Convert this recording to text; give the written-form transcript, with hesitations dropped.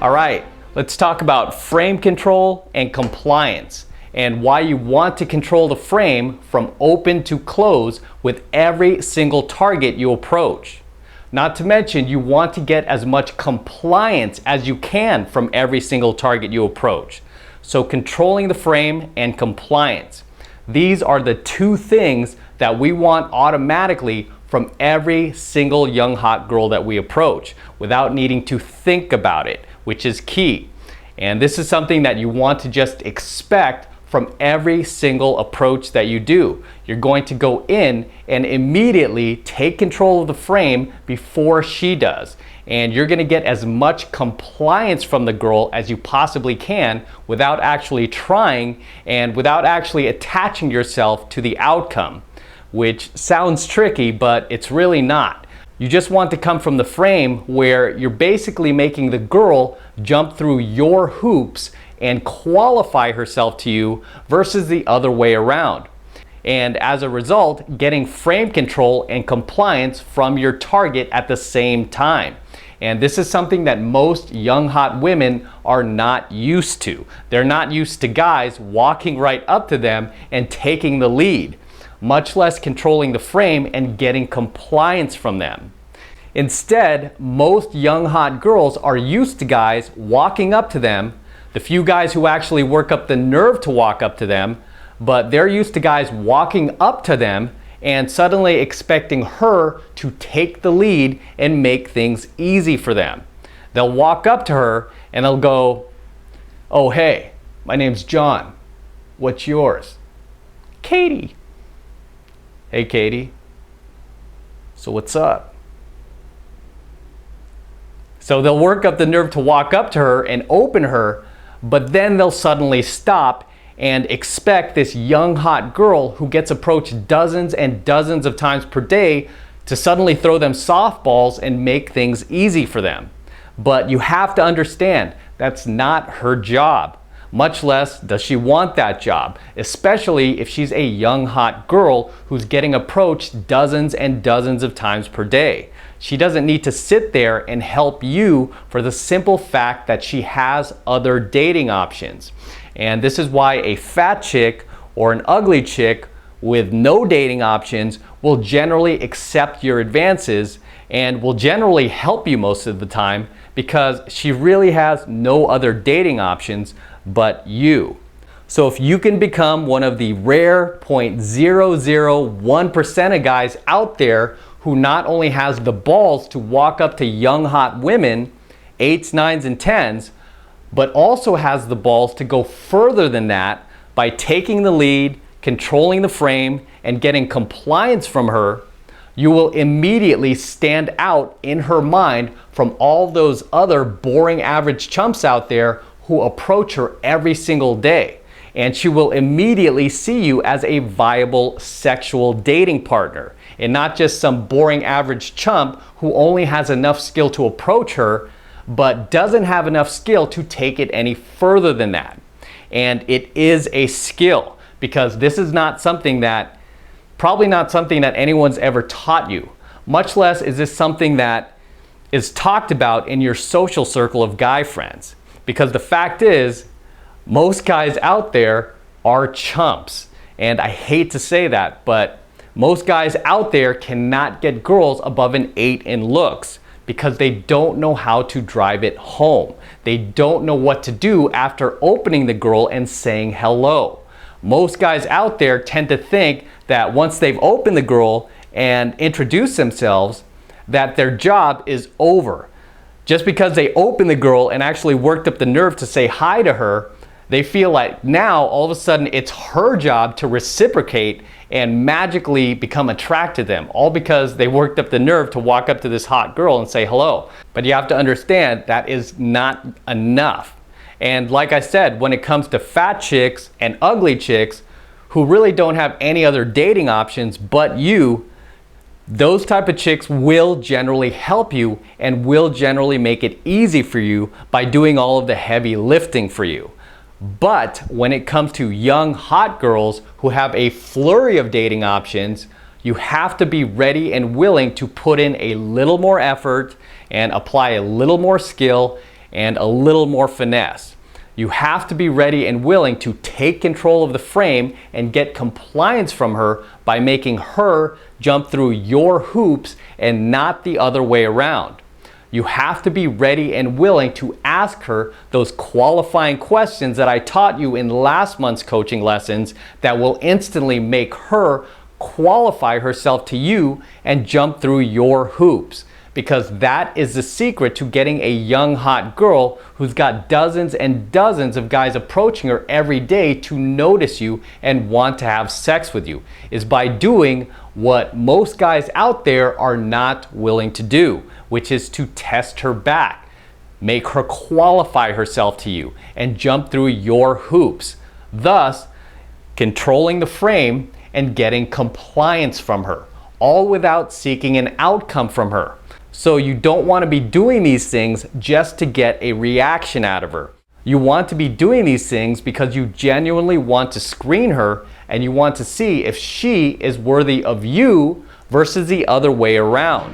All right, let's talk about frame control and compliance and why you want to control the frame from open to close with every single target you approach. Not to mention, you want to get as much compliance as you can from every single target you approach. So controlling the frame and compliance. These are the two things that we want automatically from every single young hot girl that we approach without needing to think about it, which is key. And this is something that you want to just expect from every single approach that you do. You're going to go in and immediately take control of the frame before she does. And you're gonna get as much compliance from the girl as you possibly can without actually trying and without actually attaching yourself to the outcome, which sounds tricky, but it's really not. You just want to come from the frame where you're basically making the girl jump through your hoops and qualify herself to you versus the other way around. And as a result, getting frame control and compliance from your target at the same time. And this is something that most young hot women are not used to. They're not used to guys walking right up to them and taking the lead, much less controlling the frame and getting compliance from them. Instead, most young hot girls are used to guys walking up to them, the few guys who actually work up the nerve to walk up to them, but they're used to guys walking up to them and suddenly expecting her to take the lead and make things easy for them. They'll walk up to her and they'll go, "Oh, hey, my name's John. What's yours?" "Katie." "Hey, Katie. So what's up?" So they'll work up the nerve to walk up to her and open her, but then they'll suddenly stop and expect this young hot girl who gets approached dozens and dozens of times per day to suddenly throw them softballs and make things easy for them. But you have to understand, that's not her job. Much less does she want that job, especially if she's a young hot girl who's getting approached dozens and dozens of times per day. She doesn't need to sit there and help you for the simple fact that she has other dating options. And this is why a fat chick or an ugly chick with no dating options will generally accept your advances and will generally help you most of the time because she really has no other dating options but you. So if you can become one of the rare 0.001% of guys out there who not only has the balls to walk up to young hot women, 8s, 9s, and 10s, but also has the balls to go further than that by taking the lead, controlling the frame, and getting compliance from her, you will immediately stand out in her mind from all those other boring average chumps out there who approach her every single day. And she will immediately see you as a viable sexual dating partner and not just some boring average chump who only has enough skill to approach her but doesn't have enough skill to take it any further than that. And it is a skill because this is not something that, probably not something that anyone's ever taught you. Much less is this something that is talked about in your social circle of guy friends. Because the fact is, most guys out there are chumps. And I hate to say that, but most guys out there cannot get girls above an 8 in looks because they don't know how to drive it home. They don't know what to do after opening the girl and saying hello. Most guys out there tend to think that once they've opened the girl and introduced themselves, that their job is over. Just because they opened the girl and actually worked up the nerve to say hi to her, they feel like now all of a sudden it's her job to reciprocate and magically become attracted to them, all because they worked up the nerve to walk up to this hot girl and say hello. But you have to understand that is not enough. And like I said, when it comes to fat chicks and ugly chicks who really don't have any other dating options but you, those type of chicks will generally help you and will generally make it easy for you by doing all of the heavy lifting for you. But when it comes to young hot girls who have a flurry of dating options, you have to be ready and willing to put in a little more effort and apply a little more skill and a little more finesse. You have to be ready and willing to take control of the frame and get compliance from her by making her jump through your hoops and not the other way around. You have to be ready and willing to ask her those qualifying questions that I taught you in last month's coaching lessons that will instantly make her qualify herself to you and jump through your hoops. Because that is the secret to getting a young, hot girl who's got dozens and dozens of guys approaching her every day to notice you and want to have sex with you, is by doing what most guys out there are not willing to do, which is to test her back, make her qualify herself to you, and jump through your hoops, thus controlling the frame and getting compliance from her, all without seeking an outcome from her. So you don't want to be doing these things just to get a reaction out of her. You want to be doing these things because you genuinely want to screen her and you want to see if she is worthy of you versus the other way around.